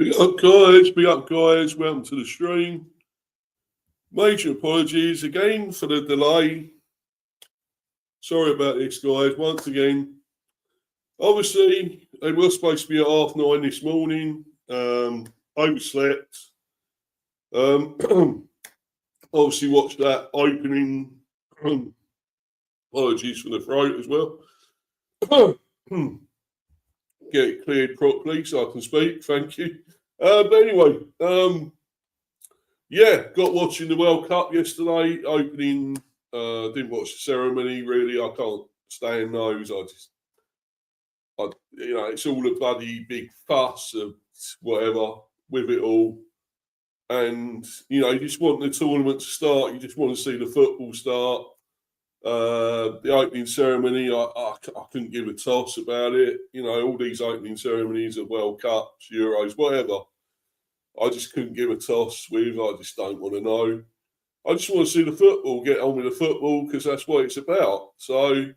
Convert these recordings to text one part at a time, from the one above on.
Big up guys, welcome to the stream. Major apologies again for the delay. Sorry about this, guys, once again. Obviously, they were supposed to be at 9:30 this morning. Overslept. Obviously watched that opening. Apologies for the throat as well. Get it cleared properly so I can speak. Thank you. But anyway, got watching the World Cup yesterday. Opening, didn't watch the ceremony really. I can't stand those. It's all a bloody big fuss of whatever with it all. And, you just want the tournament to start. You just want to see the football start. The opening ceremony, I couldn't give a toss about it. All these opening ceremonies of World Cups, Euros, whatever. I just couldn't give a toss with. I just don't want to know. I just want to see the football, get on with the football, because that's what it's about. So,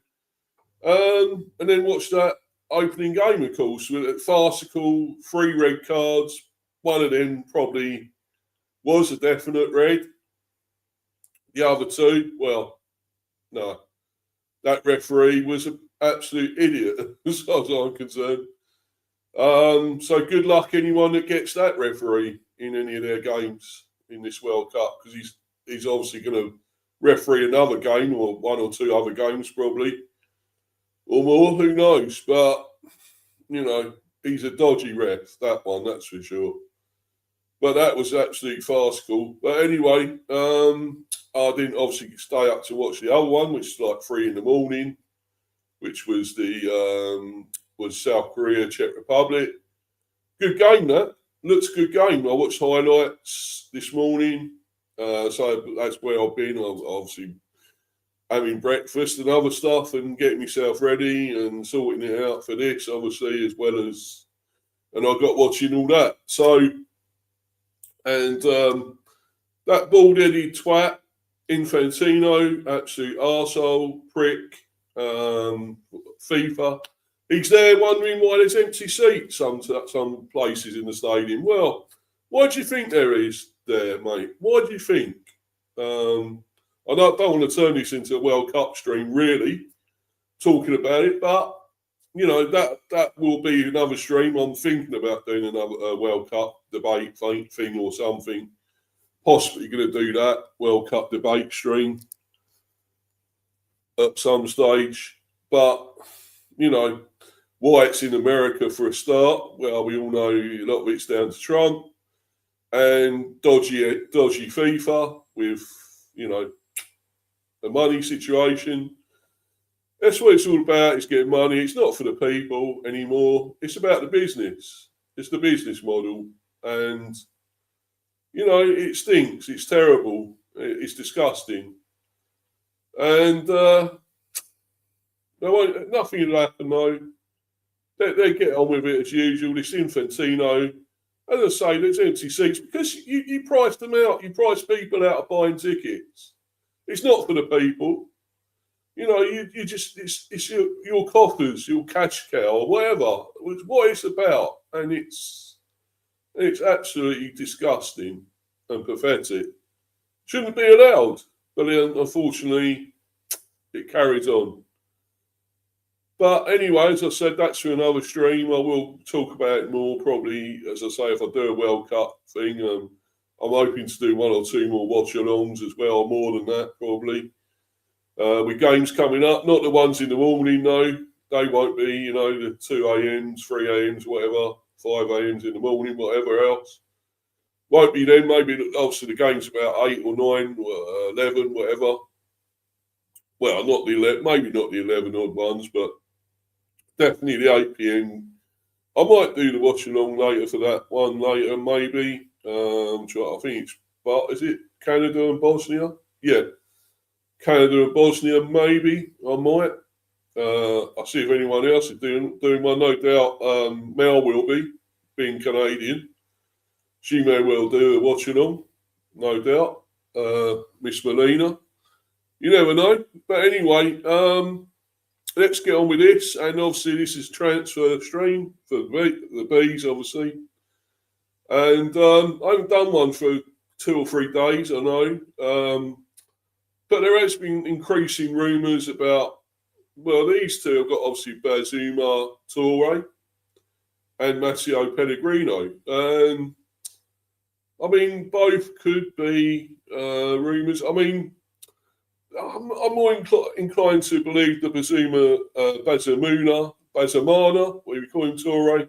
and then watch that opening game, of course, with farcical 3 red cards. One of them probably was a definite red. The other 2, well, no. That referee was an absolute idiot, as far as I'm concerned. So good luck anyone that gets that referee in any of their games in this World Cup, because he's obviously going to referee another game or 1 or 2 other games probably, or more, who knows. But, he's a dodgy ref, that one, that's for sure. But that was absolutely farcical. But anyway, I didn't obviously stay up to watch the other one, which is like 3 a.m, which was was South Korea, Czech Republic. Good game, that. Looks a good game. I watched highlights this morning. So that's where I've been. I'm obviously having breakfast and other stuff and getting myself ready and sorting it out for this, obviously, as well as... And I got watching all that. So... And that bald-headed twat, Infantino, absolute arsehole, prick, FIFA. He's there wondering why there's empty seats some places in the stadium. Well, why do you think there is there, mate? Why do you think? I don't want to turn this into a World Cup stream, really, talking about it, but, that will be another stream. I'm thinking about doing another World Cup debate thing or something. Possibly going to do that World Cup debate stream at some stage. But, why it's in America for a start, well, we all know a lot of it's down to Trump and dodgy FIFA with, the money situation. That's what it's all about, is getting money. It's not for the people anymore. It's about the business. It's the business model. And, it stinks. It's terrible. It's disgusting. And nothing will happen, though. They get on with it as usual. This Infantino, as I say, there's empty seats because you price them out. You price people out of buying tickets. It's not for the people. You just, it's your coffers, your cash cow, or whatever. It's what it's about. And it's absolutely disgusting and pathetic. Shouldn't be allowed. But unfortunately, it carries on. But anyway, as I said, that's for another stream. I will talk about it more probably, as I say, if I do a World Cup thing. I'm hoping to do 1 or 2 more watch-alongs as well, more than that probably. With games coming up, not the ones in the morning, though. They won't be, the 2 a.m s, 3 a.m s, whatever, 5 a.m s in the morning, whatever else. Won't be then. Maybe, obviously, the game's about 8 or 9, or 11, whatever. Well, not the 11, maybe not the 11 odd ones, but definitely the 8 p.m. I might do the watch-along later for that one later, maybe. I think is it Canada and Bosnia? Yeah. Canada and Bosnia, maybe I might. I'll see if anyone else is doing one. No doubt Mel will be, being Canadian. She may well do a watch along, no doubt. Miss Melina. You never know. But anyway, let's get on with this. And obviously this is transfer stream for the bees, obviously. And I haven't done one for 2 or 3 days, I know. But there has been increasing rumours about, well, these two have got obviously Bazoumana, Touré, and Mateo, Pellegrino. I mean, both could be rumours. I mean, I'm more inclined to believe the Bazoumana, what we call him, Touré.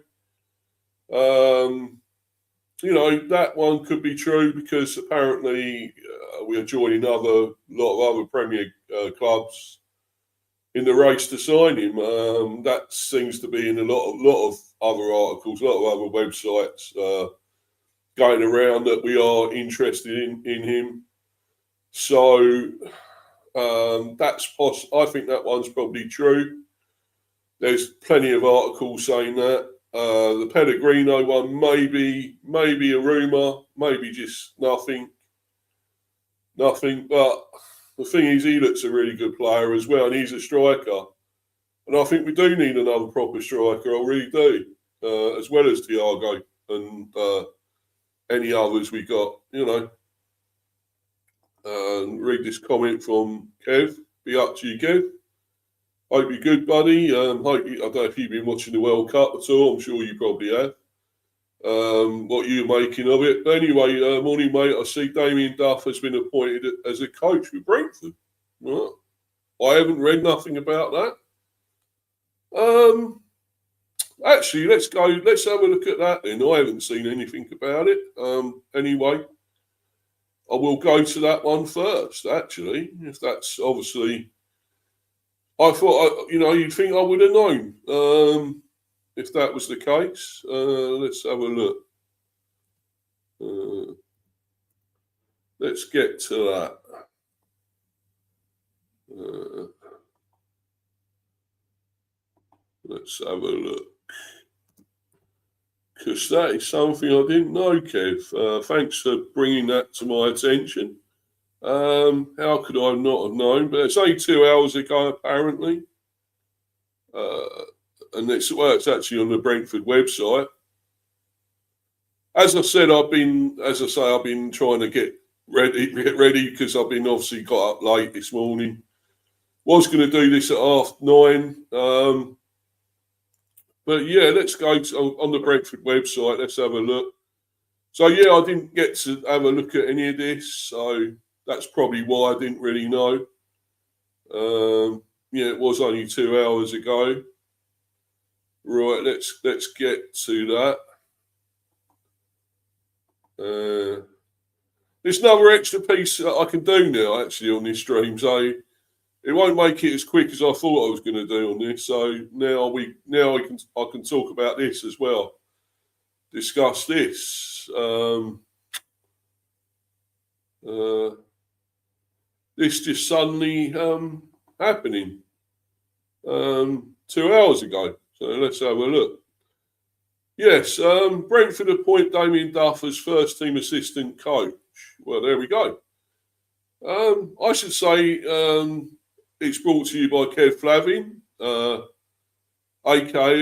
You know, that one could be true because apparently we are joining a lot of other Premier clubs in the race to sign him. That seems to be in a lot of other articles, a lot of other websites going around that we are interested in him. So I think that one's probably true. There's plenty of articles saying that. The Pellegrino one, maybe a rumour, maybe just nothing. But the thing is, he looks a really good player as well, and he's a striker. And I think we do need another proper striker, I really do, as well as Thiago and any others we got, you know. Read this comment from Kev. Be up to you, Kev. Hope you're good, buddy. I don't know if you've been watching the World Cup at all. I'm sure you probably have. What you're making of it. But anyway, morning, mate. I see Damien Duff has been appointed as a coach with Brentford. Well, I haven't read nothing about that. Actually, let's have a look at that then. I haven't seen anything about it. Anyway, I will go to that one first, actually, if that's obviously... I thought, you'd think I would have known if that was the case. Let's have a look. Let's get to that. Let's have a look. Because that is something I didn't know, Kev. Thanks for bringing that to my attention. How could I not have known? But it's only 2 hours ago, apparently. And it's actually on the Brentford website. As I said, I've been trying to get ready because I've been obviously got up late this morning. Was going to do this at 9:30. But yeah, let's go on the Brentford website. Let's have a look. So yeah, I didn't get to have a look at any of this. So that's probably why I didn't really know. Yeah, it was only 2 hours ago. Right, let's get to that. There's another extra piece that I can do now, actually, on this stream. So it won't make it as quick as I thought I was going to do on this. So now I can talk about this as well. Discuss this. This just suddenly happening 2 hours ago. So let's have a look. Yes, Brentford appoint Damien Duff as first team assistant coach. Well, there we go. I should say it's brought to you by Kev Flavin, aka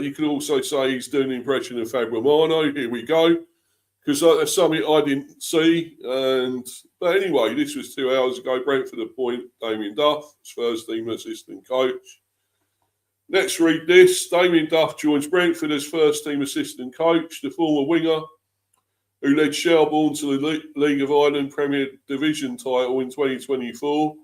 you can also say he's doing an impression of Bazoumana. Here we go, because that's something I didn't see. But anyway, this was 2 hours ago. Brentford appoint Damien Duff as first team assistant coach. Let's read this. Damien Duff joins Brentford as first team assistant coach. The former winger who led Shelbourne to the League of Ireland Premier Division title in 2024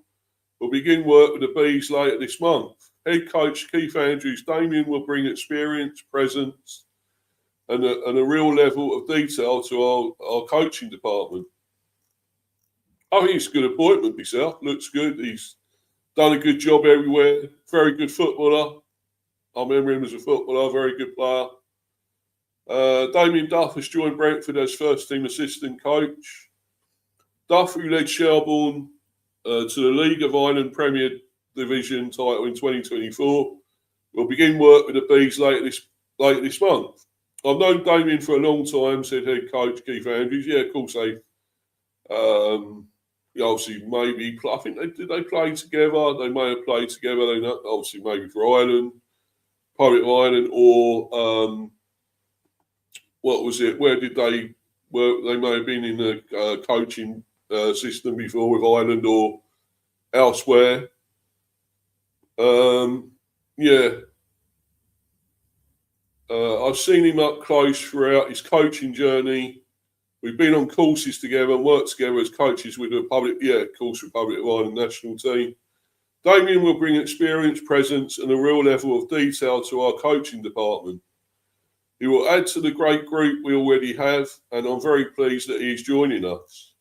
will begin work with the Bees later this month. Head coach Keith Andrews Damien will bring experience, presence and a real level of detail to our coaching department. I think it's a good appointment myself. Looks good. He's done a good job everywhere. Very good footballer. I remember him as a footballer, very good player. Damien Duff has joined Brentford as first team assistant coach. Duff, who led Shelbourne to the League of Ireland Premier Division title in 2024, will begin work with the Bees later this month. I've known Damien for a long time, said head coach Keith Andrews. Yeah, of course they obviously maybe, I think they play together. They may have played together. They obviously maybe for Ireland. Poet of Ireland, or what was it? Where did they work? They may have been in the coaching system before with Ireland or elsewhere. Yeah. I've seen him up close throughout his coaching journey. We've been on courses together and worked together as coaches with the Republic of Ireland national team. Damien will bring experience, presence, and a real level of detail to our coaching department. He will add to the great group we already have, and I'm very pleased that he is joining us.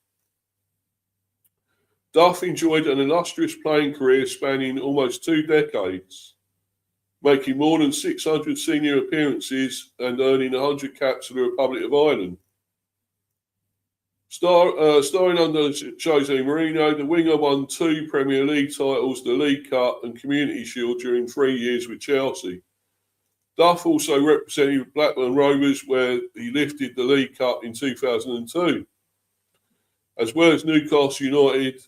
Duff enjoyed an illustrious playing career spanning almost 2 decades, making more than 600 senior appearances and earning 100 caps for the Republic of Ireland. Starring under Jose Mourinho, the winger won 2 Premier League titles, the League Cup and Community Shield during 3 years with Chelsea. Duff also represented Blackburn Rovers, where he lifted the League Cup in 2002, as well as Newcastle United,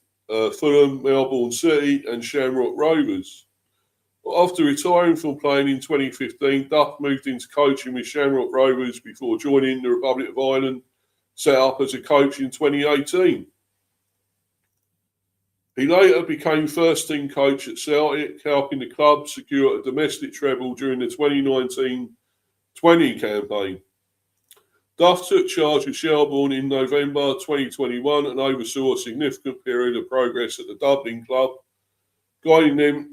Fulham, Melbourne City and Shamrock Rovers. After retiring from playing in 2015, Duff moved into coaching with Shamrock Rovers before joining the Republic of Ireland, set up as a coach in 2018. He later became first-team coach at Celtic, helping the club secure a domestic treble during the 2019-20 campaign. Duff took charge of Shelbourne in November 2021 and oversaw a significant period of progress at the Dublin club, guiding them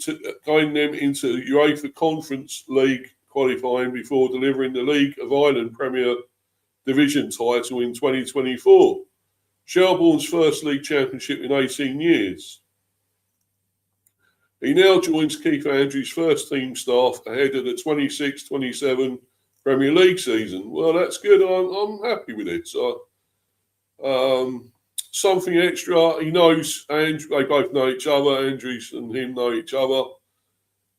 into UEFA Conference League qualifying before delivering the League of Ireland Premier Division title in 2024, Shelbourne's first league championship in 18 years. He now joins Keith Andrews' first team staff ahead of the 26-27 Premier League season. Well, that's good. I'm happy with it. So, something extra. He knows Andrew. They both know each other. Andrews and him know each other.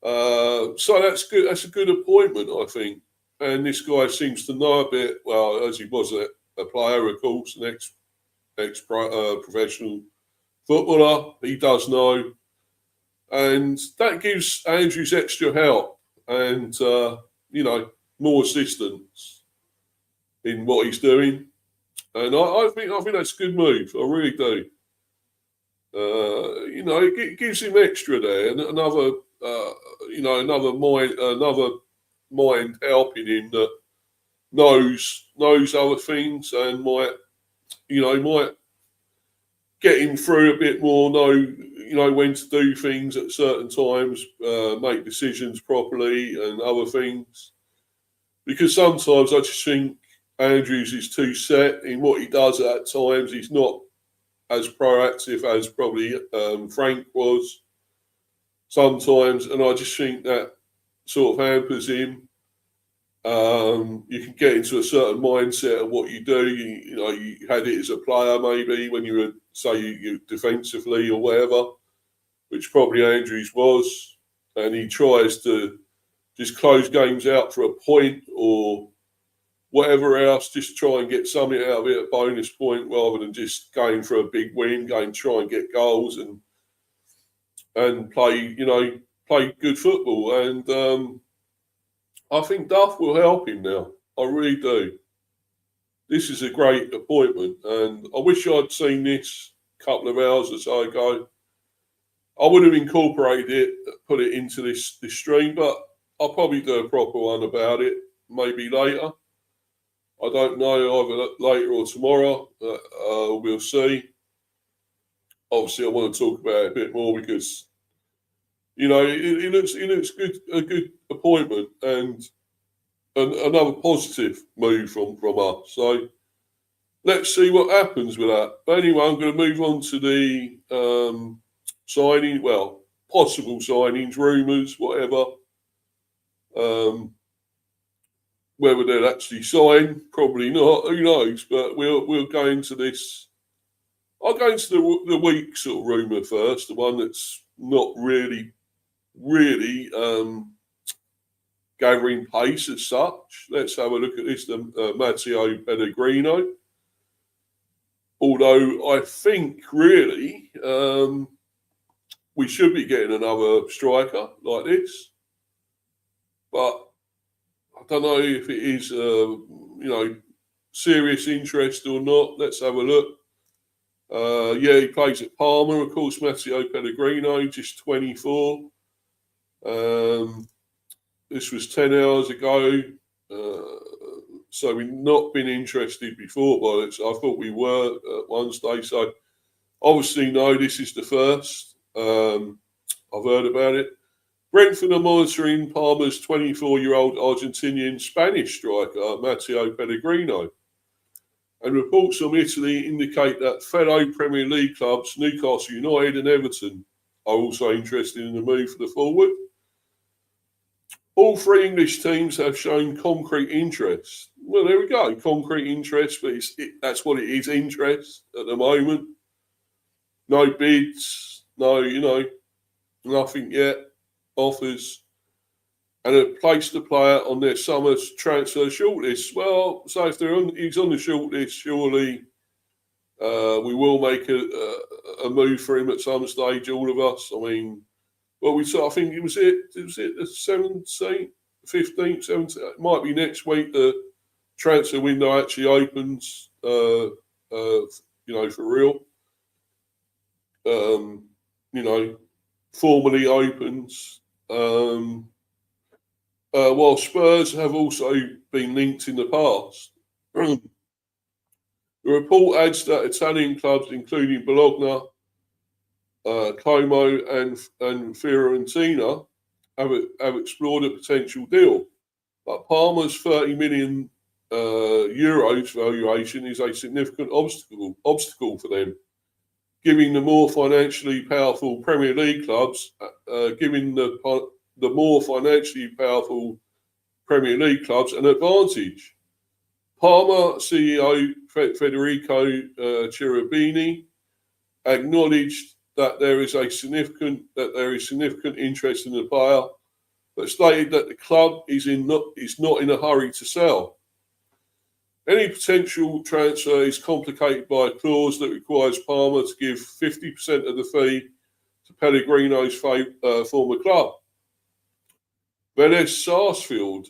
So that's good. That's a good appointment, I think. And this guy seems to know a bit. Well, as he was a player, of course, an ex-professional footballer, he does know, and that gives Andrews extra help and more assistance in what he's doing. And I think that's a good move. I really do. It gives him extra there, and another mind helping him that knows other things and might get him through a bit more, know when to do things at certain times, make decisions properly and other things. Because sometimes I just think Andrews is too set in what he does at times. He's not as proactive as probably Frank was sometimes, and I just think that sort of hampers him. You can get into a certain mindset of what you do. You had it as a player maybe when you were, say, you defensively or whatever, which probably Andrews was, and he tries to just close games out for a point or whatever else, just try and get something out of it, a bonus point, rather than just going for a big win, going to try and get goals and play good football. And I think Duff will help him now. I really do. This is a great appointment, and I wish I'd seen this a couple of hours or so ago. I would have incorporated it, put it into this stream, but I'll probably do a proper one about it maybe later. I don't know, either later or tomorrow. We'll see. Obviously, I want to talk about it a bit more because, it looks good, a good appointment and another positive move from us. So let's see what happens with that. But anyway, I'm going to move on to the possible signings, rumours, whatever. Whether they'll actually sign, probably not. Who knows? But we'll go into this. I'll go into the weak sort of rumour first, the one that's not really gathering pace as such. Let's have a look at this. The Mateo Pellegrino. Although I think really we should be getting another striker like this, but I don't know if it is, serious interest or not? Let's have a look. Yeah, he plays at Parma, of course. Mateo Pellegrino, just 24. This was 10 hours ago. So we've not been interested before by it. So I thought we were at one stage. So obviously, no, this is the first. I've heard about it. Brentford are monitoring Parma's 24-year-old Argentinian Spanish striker, Mateo Pellegrino. And reports from Italy indicate that fellow Premier League clubs, Newcastle United and Everton, are also interested in the move for the forward. All three English teams have shown concrete interest. Well, there we go, concrete interest, but that's what it is, interest at the moment. No bids, no, nothing yet, offers, and have placed the player on their summer transfer shortlist. Well, so if he's on the shortlist, surely we will make a move for him at some stage, all of us. I mean, well, we saw, I think it was the 17th, 15th, 17th. It might be next week the transfer window actually opens, for real. Formally opens. While Spurs have also been linked in the past. The report adds that Italian clubs, including Bologna, Como and Fiorentina, have explored a potential deal. But Parma's 30 million euros valuation is a significant obstacle for them, giving the more financially powerful Premier League clubs, the more financially powerful Premier League clubs an advantage. Parma CEO Federico Cherubini acknowledged that there is significant interest in the player, but stated that the club is not in a hurry to sell. Any potential transfer is complicated by a clause that requires Parma to give 50% of the fee to Pellegrino's former club. Vélez Sarsfield,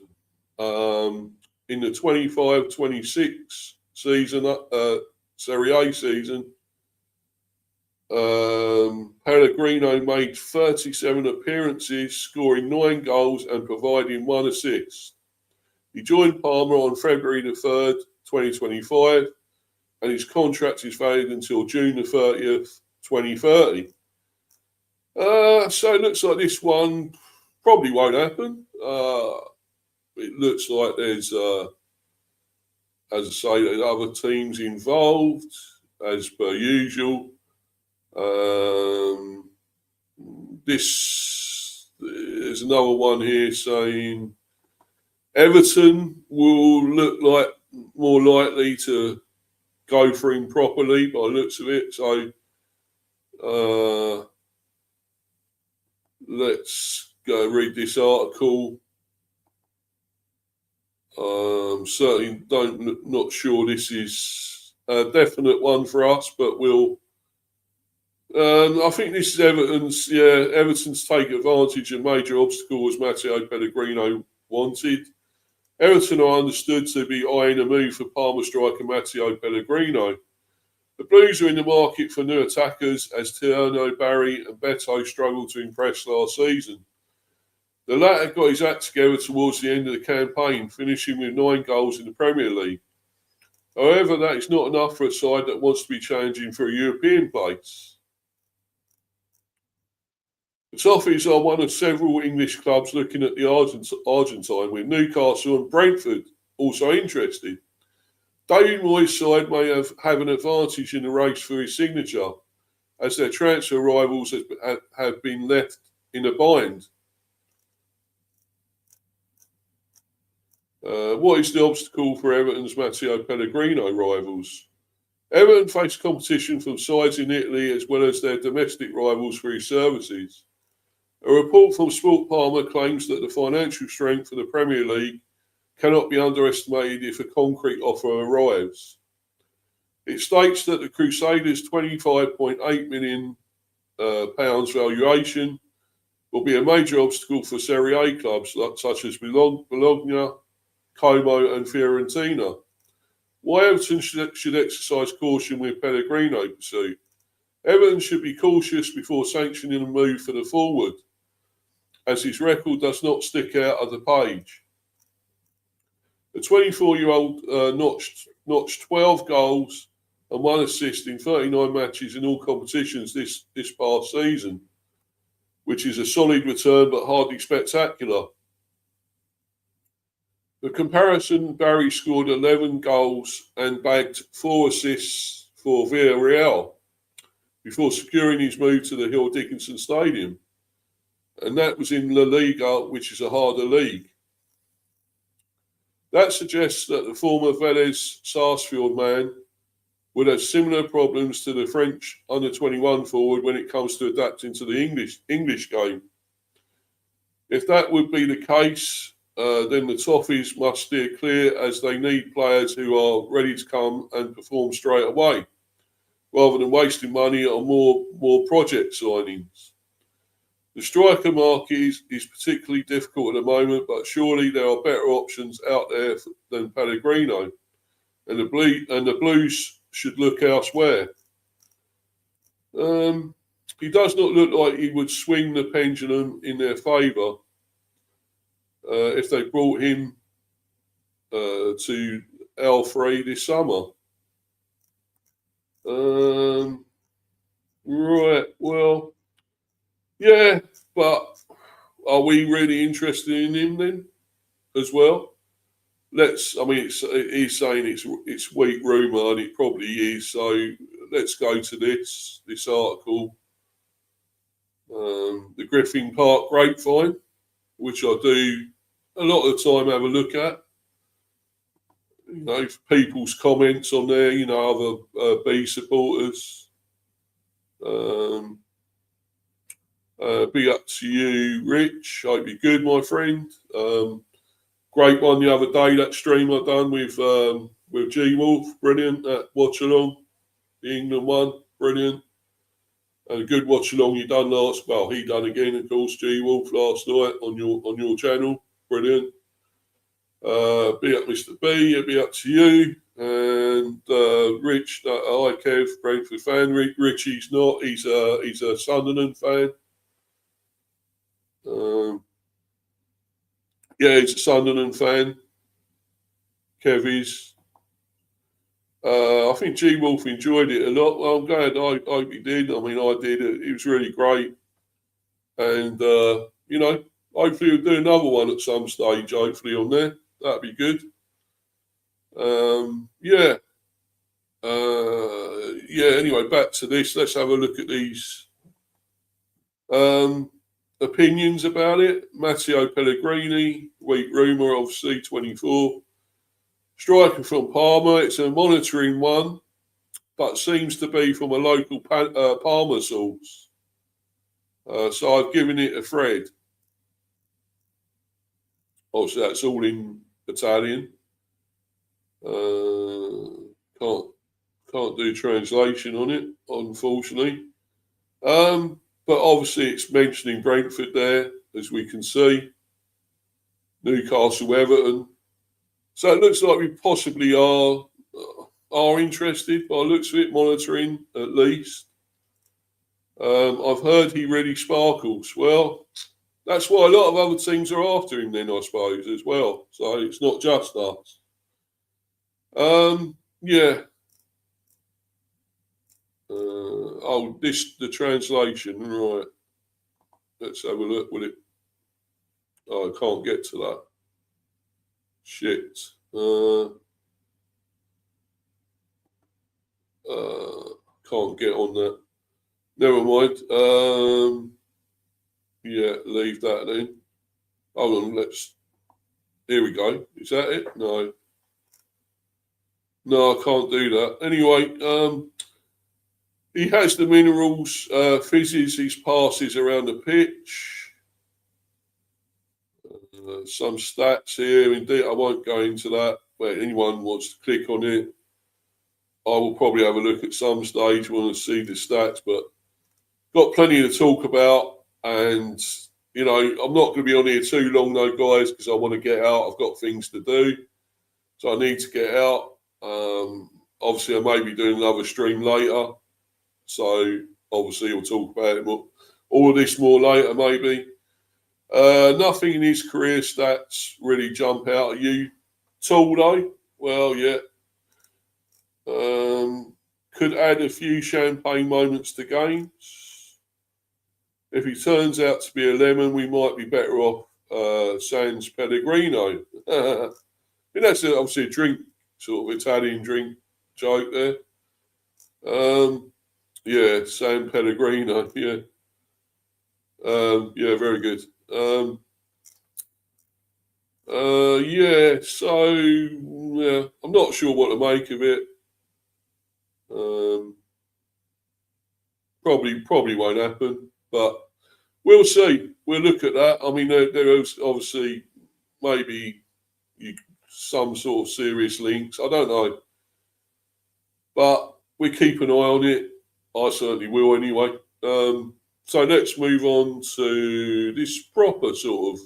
in the 25-26 season, Serie A season, Pellegrino made 37 appearances, scoring 9 goals and providing 1 assist. He joined Parma on February the 3rd, 2025, and his contract is valid until June the 30th, 2030. So it looks like this one probably won't happen. It looks like there's, as I say, there's other teams involved, as per usual. There's another one here saying Everton will look like more likely to go for him properly by the looks of it. So let's go read this article. Certainly not sure this is a definite one for us, but we'll. I think this is Everton's. Yeah, Everton's take advantage of major obstacle as Mateo Pellegrino wanted. Everton are understood to be eyeing a move for Parma striker Mateo Pellegrino. The Blues are in the market for new attackers as Tierno, Barry and Beto struggled to impress last season. The latter got his act together towards the end of the campaign, finishing with 9 goals in the Premier League. However, that is not enough for a side that wants to be challenging for a European place. The Toffees are one of several English clubs looking at the Argentine, with Newcastle and Brentford also interested. David Moyes' side may have an advantage in the race for his signature, as their transfer rivals have been left in a bind. What is the obstacle for Everton's Mateo Pellegrino rivals? Everton face competition from sides in Italy as well as their domestic rivals for his services. A report from Sport Parma claims that the financial strength of the Premier League cannot be underestimated if a concrete offer arrives. It states that the Crusaders' £25.8 million valuation will be a major obstacle for Serie A clubs such as Bologna, Como and Fiorentina. Why Everton should exercise caution with Pellegrino pursuit. Everton should be cautious before sanctioning a move for the forward, as his record does not stick out of the page. The 24-year-old notched 12 goals and 1 assist in 39 matches in all competitions this past season, which is a solid return but hardly spectacular. For comparison, Barry scored 11 goals and bagged 4 assists for Villarreal before securing his move to the Hill Dickinson Stadium. And that was in La Liga, which is a harder league. That suggests that the former Vélez Sarsfield man would have similar problems to the French under-21 forward when it comes to adapting to the English game. If that would be the case, then the Toffees must steer clear, as they need players who are ready to come and perform straight away, rather than wasting money on more project signings. The striker market is particularly difficult at the moment, but surely there are better options out there than Pellegrino, and the Blues should look elsewhere. He does not look like he would swing the pendulum in their favour if they brought him to L3 this summer. Right, well, yeah, but are we really interested in him then as well? He's saying it's weak rumour, and it probably is. So let's go to this article. The Griffin Park Grapevine, which I do a lot of the time have a look at. You know, people's comments on there, you know, other B supporters. Big up to you, Rich. Hope you're good, my friend. Great one the other day, that stream I done with G Wolf. Brilliant. That watch along, the England one, brilliant. And a good watch along you done he done again, of course, G Wolf last night on your channel. Brilliant. Be up Mr. B, be up to you. And Rich, hi Kev, Brentford fan. Richie's not, he's a Sunderland fan. Yeah, he's a Sunderland fan. Kev is. I think G Wolf enjoyed it a lot. Well, I'm glad. I hope he did. I mean, I did. It was really great. And, you know, hopefully we'll do another one at some stage, hopefully, on there. That'd be good. Anyway, back to this. Let's have a look at these opinions about it. Mateo Pellegrini, weak rumour of C24. Striker from Parma. It's a monitoring one, but seems to be from a local Parma source. So I've given it a thread. Obviously, that's all in Italian. Can't do translation on it, unfortunately. But obviously, it's mentioning Brentford there, as we can see. Newcastle, Everton. So it looks like we possibly are interested, by the looks of it, monitoring at least. I've heard he really sparkles. Well, that's why a lot of other teams are after him then, I suppose, as well. So it's not just us. The translation, right. Let's have a look, will it? Oh, I can't get to that. Shit. Can't get on that. Never mind. Leave that then. Hold on, here we go. Is that it? No, I can't do that. Anyway, he has the minerals, fizzes his passes around the pitch. Some stats here. Indeed, I won't go into that. But anyone wants to click on it, I will probably have a look at some stage. Want to see the stats, but got plenty to talk about. And you know, I'm not going to be on here too long, though, guys, because I want to get out. I've got things to do, so I need to get out. Obviously, I may be doing another stream later, so obviously we'll talk about it more. All of this more later, maybe. Nothing in his career stats really jump out at you. Tall though, well, yeah. Could add a few champagne moments to games. If he turns out to be a lemon, we might be better off sans Pellegrino. That's obviously a drink, sort of Italian drink joke there. Yeah, San Pellegrino, yeah. Yeah, very good. Yeah, so yeah, I'm not sure what to make of it. Probably won't happen, but we'll see. We'll look at that. I mean, there is obviously maybe some sort of serious links. I don't know, but we keep an eye on it. I certainly will anyway. So let's move on to this proper sort of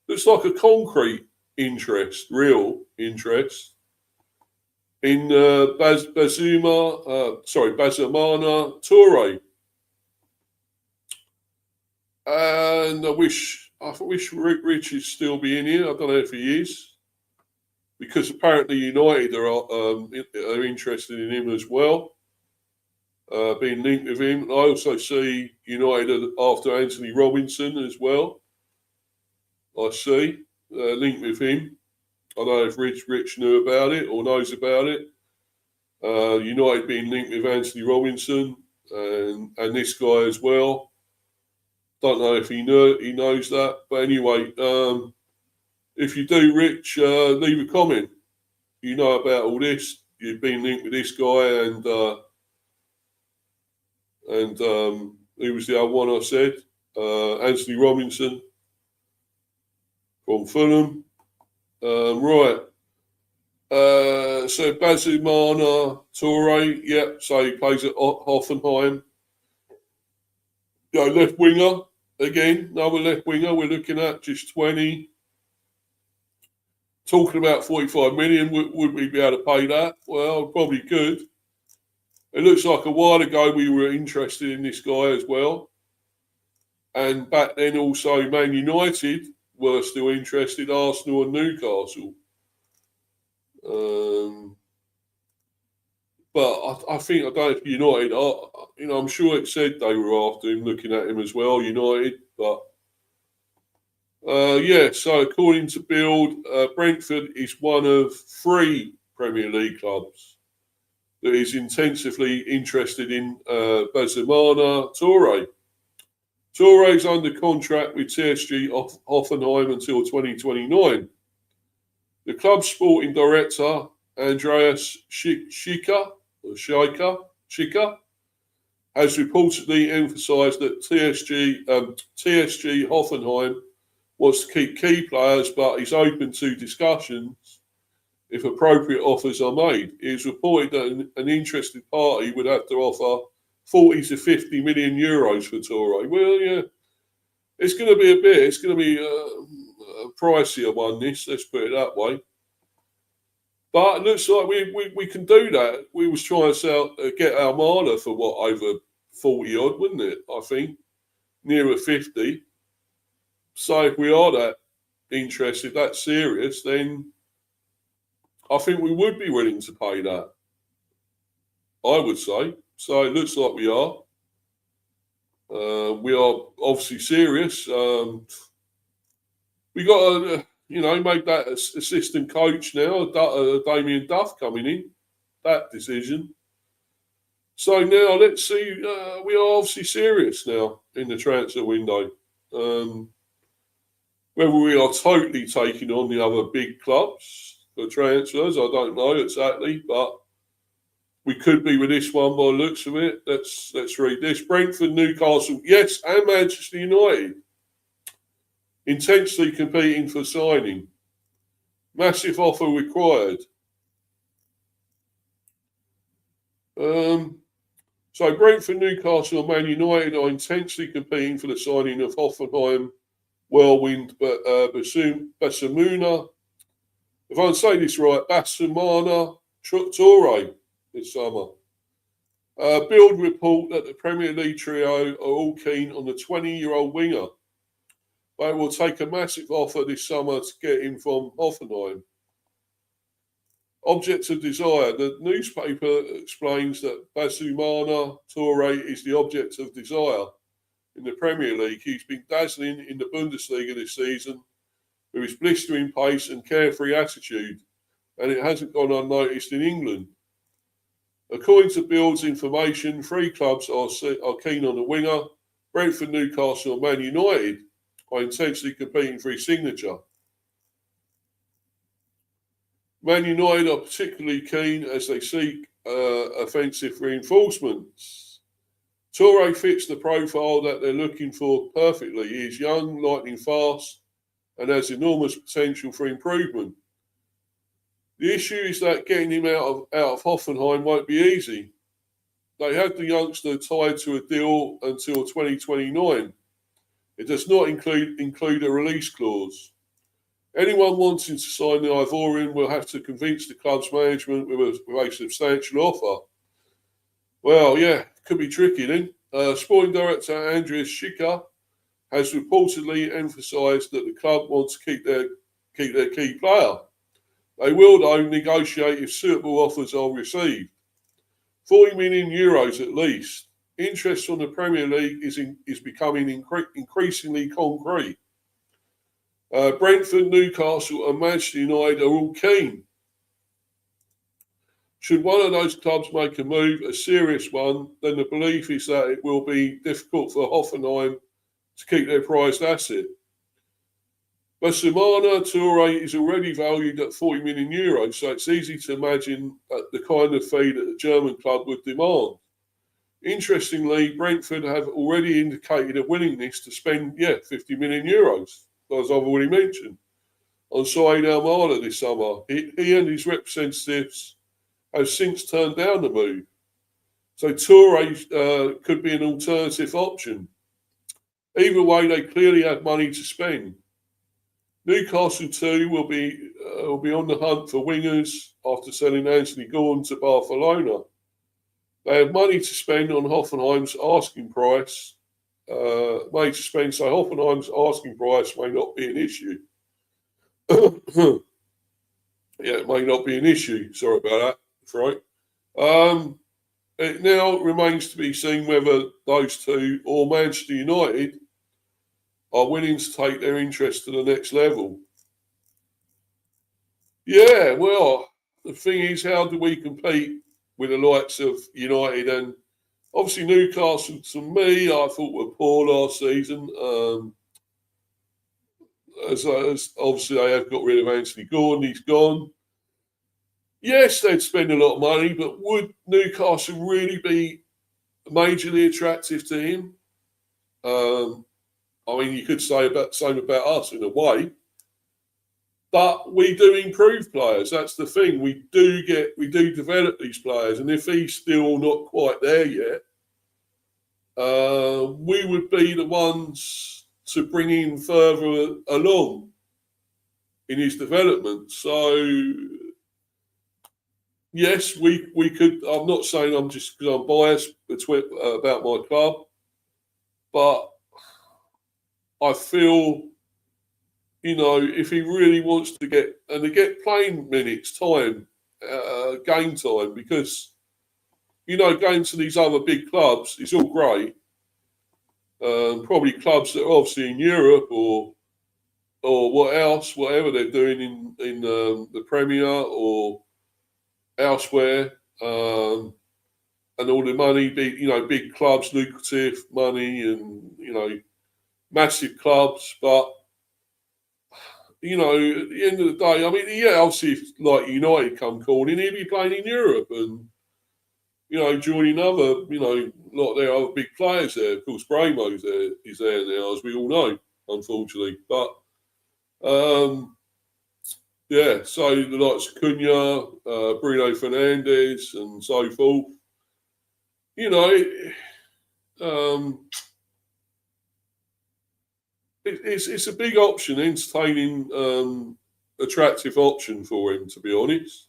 looks like a concrete interest, real interest in Bazoumana Touré. And I wish Rich is still be in here. I don't know if he is, because apparently United are interested in him as well, being linked with him. I also see United after Anthony Robinson as well. I see linked with him. I don't know if Rich knew about it or knows about it. United being linked with Anthony Robinson and this guy as well. Don't know if he knows that, but anyway, if you do, Rich, leave a comment. You know about all this. You've been linked with this guy and who was the other one I said? Anthony Robinson from Fulham. Right. So Bazoumana Touré, yep. So he plays at Hoffenheim. Left winger again, another left winger. We're looking at just 20. Talking about 45 million. Would we be able to pay that? Well, probably could. It looks like a while ago we were interested in this guy as well, and back then also Man United were still interested. Arsenal and Newcastle. But I think, I don't know if United, I'm sure it said they were after him, looking at him as well, United. But yeah, so according to Build, Brentford is one of 3 Premier League clubs that is intensively interested in Bazoumana Touré. Touré is under contract with TSG Hoffenheim until 2029. The club's sporting director, Andreas Schicker, has reportedly emphasised that TSG Hoffenheim wants to keep key players, but is open to discussions if appropriate offers are made. It is reported that an interested party would have to offer 40 to 50 million euros for Touré. Well, yeah, it's going to be a bit. It's going to be a pricier one, this, let's put it that way. But it looks like we can do that. We was trying to get Almada for what, over 40 odd, wouldn't it? I think nearer 50. So if we are that interested, that serious, then I think we would be willing to pay that. I would say. So it looks like we are. We are obviously serious. We got to, make that assistant coach now, Damien Duff coming in. That decision. So now let's see. We are obviously serious now in the transfer window. Whether we are totally taking on the other big clubs for transfers, I don't know exactly, but we could be with this one by the looks of it. Let's read this. Brentford, Newcastle, yes, and Manchester United intensely competing for signing. Massive offer required. So Brentford, Newcastle, and Man United are intensely competing for the signing of Hoffenheim whirlwind, but Bazoumana, if I can say this right, Bazoumana Touré this summer. Build report that the Premier League trio are all keen on the 20-year-old winger. They will take a massive offer this summer to get him from Hoffenheim. Object of desire. The newspaper explains that Bazoumana Touré is the object of desire in the Premier League. He's been dazzling in the Bundesliga this season with his blistering pace and carefree attitude, and it hasn't gone unnoticed in England. According to Bill's information, 3 clubs are keen on the winger. Brentford, Newcastle and Man United are intensely competing for his signature. Man United are particularly keen as they seek offensive reinforcements. Touré fits the profile that they're looking for perfectly. He is young, lightning fast, and has enormous potential for improvement. The issue is that getting him out of Hoffenheim won't be easy. They had the youngster tied to a deal until 2029. It does not include a release clause. Anyone wanting to sign the Ivorian will have to convince the club's management with a substantial offer. Well, yeah, could be tricky then. Sporting director Andreas Schicker has reportedly emphasised that the club wants to keep their key player. They will, though, negotiate if suitable offers are received. €40 million at least. Interest from the Premier League is becoming increasingly concrete. Brentford, Newcastle and Manchester United are all keen. Should one of those clubs make a move, a serious one, then the belief is that it will be difficult for Hoffenheim to keep their prized asset. Bazoumana Touré is already valued at €40 million, so it's easy to imagine the kind of fee that the German club would demand. Interestingly, Brentford have already indicated a willingness to spend, €50 million, as I've already mentioned, on Saïd Al-Mala this summer. He and his representatives have since turned down the move. So Touré could be an alternative option. Either way, they clearly have money to spend. Newcastle too will be on the hunt for wingers after selling Anthony Gordon to Barcelona. They have money to spend on Hoffenheim's asking price. So Hoffenheim's asking price may not be an issue. It may not be an issue. Sorry about that. That's right. It now remains to be seen whether those two or Manchester United are willing to take their interest to the next level. Yeah, well, the thing is, how do we compete with the likes of United and obviously Newcastle? To me, I thought were poor last season. As obviously they have got rid of Anthony Gordon, he's gone. Yes, they'd spend a lot of money, but would Newcastle really be majorly attractive to him? I mean, you could say the same about us in a way, but we do improve players. That's the thing. We do develop these players, and if he's still not quite there yet, we would be the ones to bring him further along in his development. So, yes, we could. I'm not saying I'm just because I'm biased about my club, but I feel, if he really wants to get playing minutes, game time, because, going to these other big clubs, it's all great. Probably clubs that are obviously in Europe or whatever they're doing in the Premier or elsewhere, and all the money, big clubs, lucrative money, and massive clubs, but at the end of the day, I mean, obviously, if like United come calling, he'll be playing in Europe and joining other, lot of their other big players there. Of course, Bramo's is there now, as we all know, unfortunately. But so the likes of Cunha, Bruno Fernandes, and so forth. It's a big option, entertaining, attractive option for him, to be honest.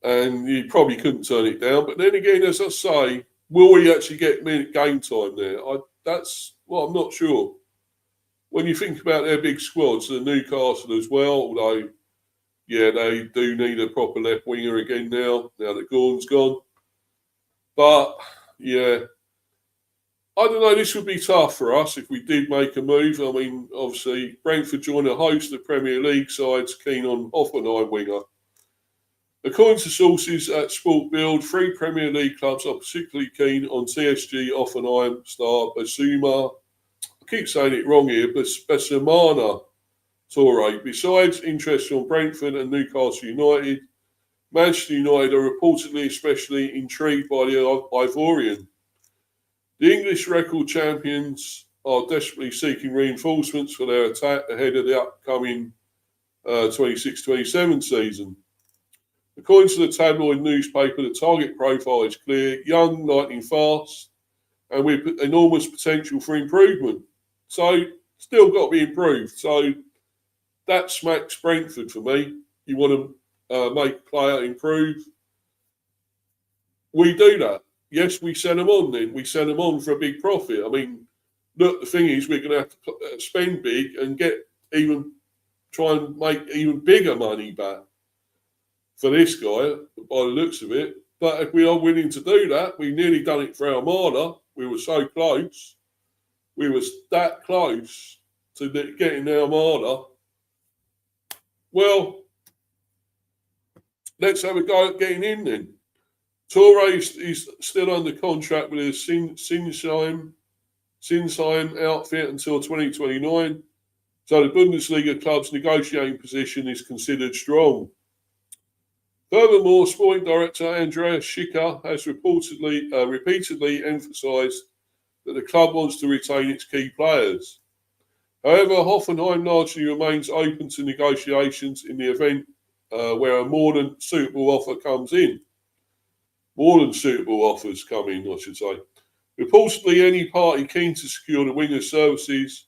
and you probably couldn't turn it down. But then again, as I say, will he actually get game time there? That's well, I'm not sure. When you think about their big squads, the Newcastle as well, although yeah, they do need a proper left winger again now that Gordon's gone. But yeah, I don't know. This would be tough for us if we did make a move. I mean, obviously, Brentford join a host of Premier League sides keen on Hoffenheim winger. According to sources at Sport Build, 3 Premier League clubs are particularly keen on TSG Hoffenheim star Bazoumana. I keep saying it wrong here, but Bazoumana Touré. Besides interest from Brentford and Newcastle United, Manchester United are reportedly especially intrigued by the Ivorian. The English record champions are desperately seeking reinforcements for their attack ahead of the upcoming 26-27 season. According to the tabloid newspaper, the target profile is clear: young, lightning fast, and with enormous potential for improvement. So, still got to be improved. So, that smacks Brentford for me. You want to make player improve. We do that. Yes, we send them on then. We send them on for a big profit. I mean, look, the thing is, we're going to have to spend big and try and make even bigger money back for this guy, by the looks of it. But if we are willing to do that, we nearly done it for Armada. We were so close. We were that close to getting the Armada. Well, let's have a go at getting in then. Touré is still under contract with his Sinsheim outfit until 2029. So the Bundesliga club's negotiating position is considered strong. Furthermore, sporting director Andreas Schicker has repeatedly emphasised that the club wants to retain its key players. However, Hoffenheim largely remains open to negotiations in the event where a more than suitable offer comes in. More than suitable offers come in, I should say. Reportedly, any party keen to secure the winger's services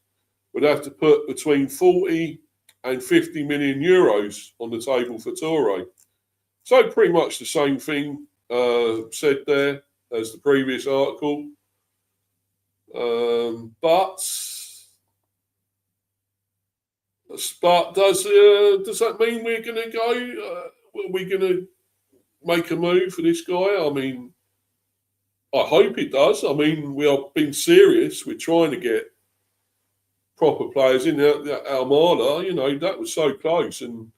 would have to put between 40 and 50 million euros on the table for Touré. So pretty much the same thing said there as the previous article. But does that mean we're going to go? Are we going to make a move for this guy? I mean, I hope it does. I mean, we are being serious. We're trying to get proper players in the Armada. You know, that was so close, and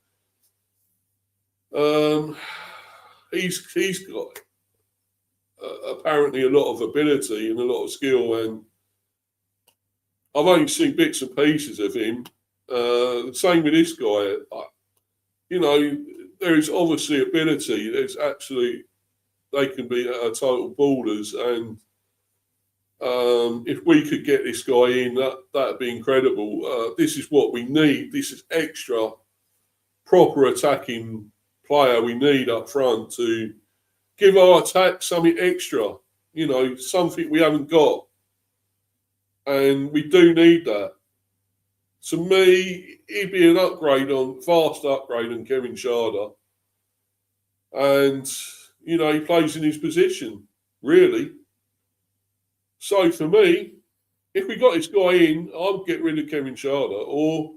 he's got apparently a lot of ability and a lot of skill, and I've only seen bits and pieces of him. The same with this guy. You know, there is obviously ability. There's actually, they can be total ballers, and if we could get this guy in, that'd be incredible. This is what we need. This is extra proper attacking player we need up front to give our attack something extra, you know, something we haven't got. And we do need that. To me, he'd be an vast upgrade on Kevin Schade. And, you know, he plays in his position, really. So for me, if we got this guy in, I'd get rid of Kevin Schade or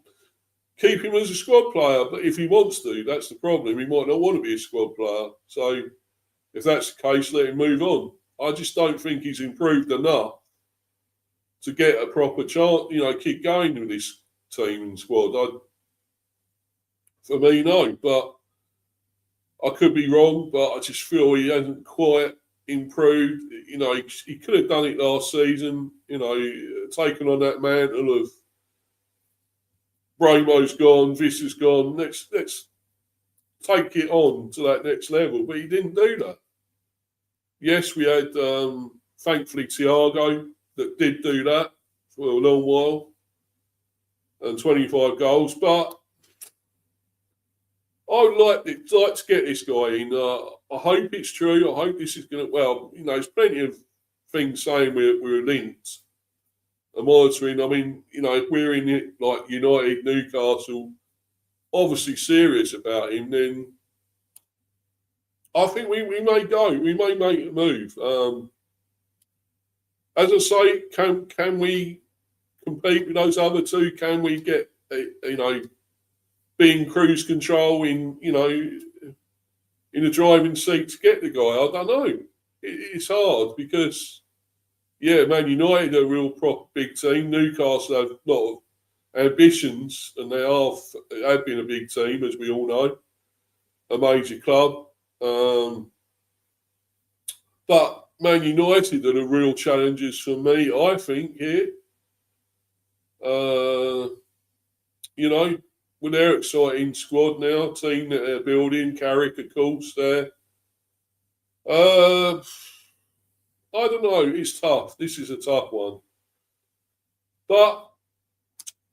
keep him as a squad player. But if he wants to, that's the problem. He might not want to be a squad player. So if that's the case, let him move on. I just don't think he's improved enough to get a proper chance, you know, keep going with this team and squad. For me, no. But I could be wrong, but I just feel he hasn't quite improved. You know, he could have done it last season, you know, taken on that mantle of Bramo's gone, Visser's gone. Let's take it on to that next level. But he didn't do that. Yes, we had, thankfully, Thiago that did do that for a long while and 25 goals. But I would like to get this guy in. I hope it's true. I hope this is going to, well, you know, there's plenty of things saying we're linked and monitoring. I mean, you know, if we're in it like United, Newcastle, obviously serious about him, then I think we may go. We may make a move. As I say, can we compete with those other two? Can we get be in cruise control in the driving seat to get the guy? I don't know. It's hard because Man United are a real proper big team. Newcastle have a lot of ambitions, and they have been a big team, as we all know, a major club. But Man United are the real challenges for me, I think, here. With their exciting squad now, team that they're building, Carrick, of course, there. I don't know. It's tough. This is a tough one. But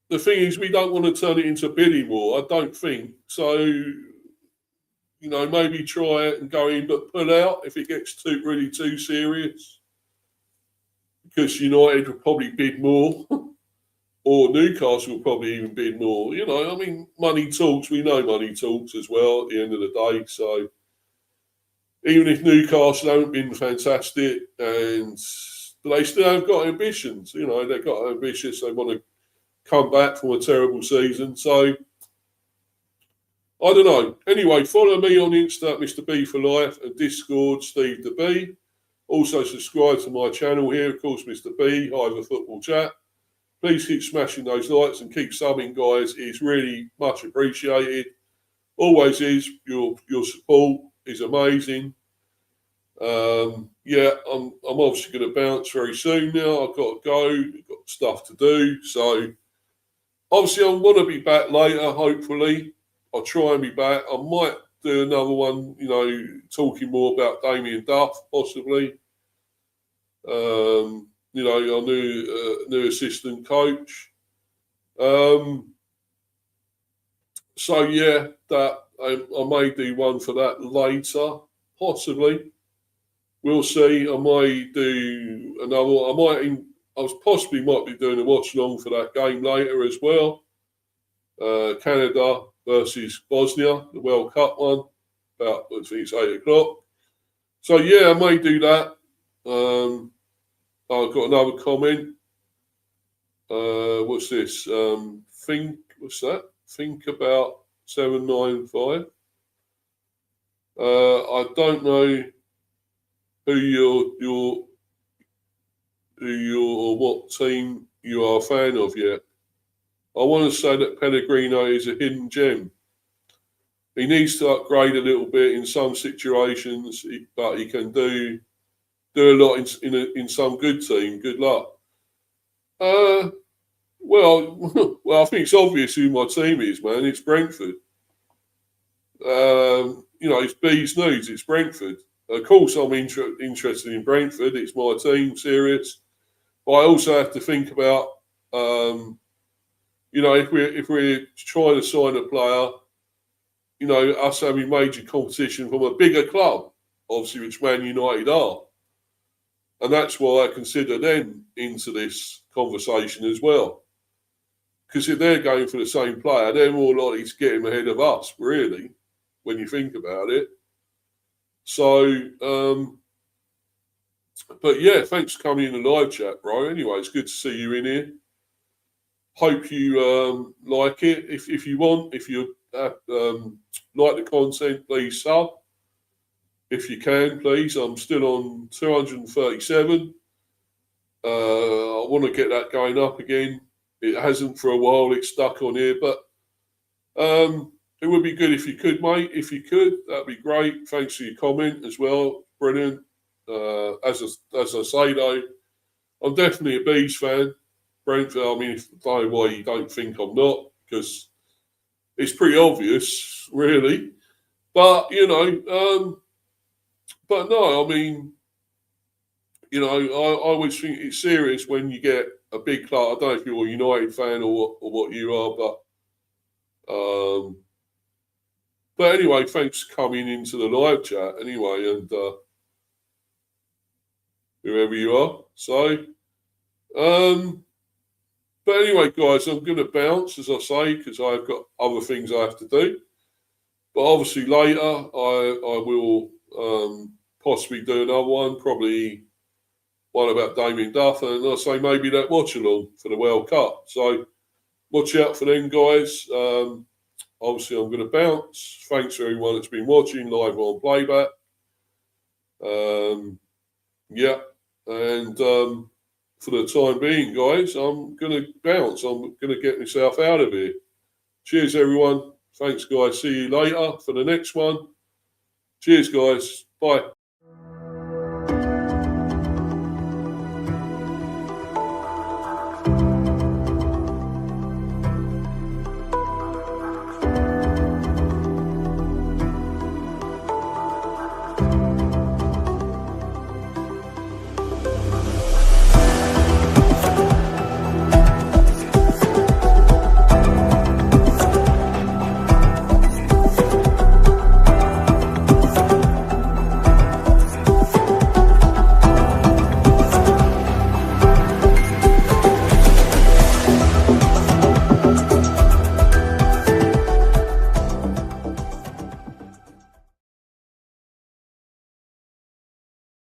the thing is, we don't want to turn it into a bidding war, I don't think. So, maybe try it and go in, but pull out if it gets really too serious. Because United will probably bid more. Or Newcastle will probably even bid more. Money talks. We know money talks as well at the end of the day. So even if Newcastle haven't been fantastic, but they still have got ambitions. They've got ambitious. They want to come back from a terrible season. So I don't know. Anyway, follow me on Insta, Mr. B for Life, and Discord, Steve the B. Also subscribe to my channel here, of course, Mr. B, Hive Football Chat. Please keep smashing those likes and keep subbing, guys. It's really much appreciated. Always is. Your support is amazing. I'm obviously going to bounce very soon now. I've got to go. I've got stuff to do. So, obviously, I want to be back later, hopefully. I'll try and be back. I might do another one, talking more about Damien Duff, possibly. Our new assistant coach. That I may do one for that later, possibly. We'll see. I may do another one. I possibly might be doing a watch along for that game later as well. Canada versus Bosnia, the World Cup one. I think it's 8 o'clock. So I may do that. I've got another comment. What's this? What's that? Think about 795. I don't know who or what team you are a fan of yet. I want to say that Pellegrino is a hidden gem. He needs to upgrade a little bit in some situations, but he can do a lot in some good team. Good luck. Well, I think it's obvious who my team is, man. It's Brentford. It's B's news. It's Brentford. Of course, I'm interested in Brentford. It's my team, serious. But I also have to think about, if we're trying to sign a player, us having major competition from a bigger club, obviously, which Man United are. And that's why I consider them into this conversation as well. Because if they're going for the same player, they're more likely to get him ahead of us, really, when you think about it. So, thanks for coming in the live chat, bro. Anyway, it's good to see you in here. Hope you like it. If you want, if you like the content, please sub. If you can, please. I'm still on 237. I want to get that going up again. It hasn't for a while. It's stuck on here. But it would be good if you could, mate. If you could, that'd be great. Thanks for your comment as well. Brilliant. As I say, though, I'm definitely a Bees fan. Brentford, I mean, I don't know why you don't think I'm not, because it's pretty obvious, really. But, but no, I mean, I always think it's serious when you get a big club. I don't know if you're a United fan or what you are, but anyway, thanks for coming into the live chat anyway, and whoever you are. So, but anyway, guys, I'm going to bounce, as I say, because I've got other things I have to do. But obviously later, I will Possibly do another one, probably one about Damien Duff, and I say maybe that watch along for the World Cup. So watch out for them, guys. Obviously, I'm going to bounce. Thanks to everyone that's been watching live on playback. Yeah, and for the time being, guys, I'm going to bounce. I'm going to get myself out of here. Cheers, everyone. Thanks, guys. See you later for the next one. Cheers, guys. Bye.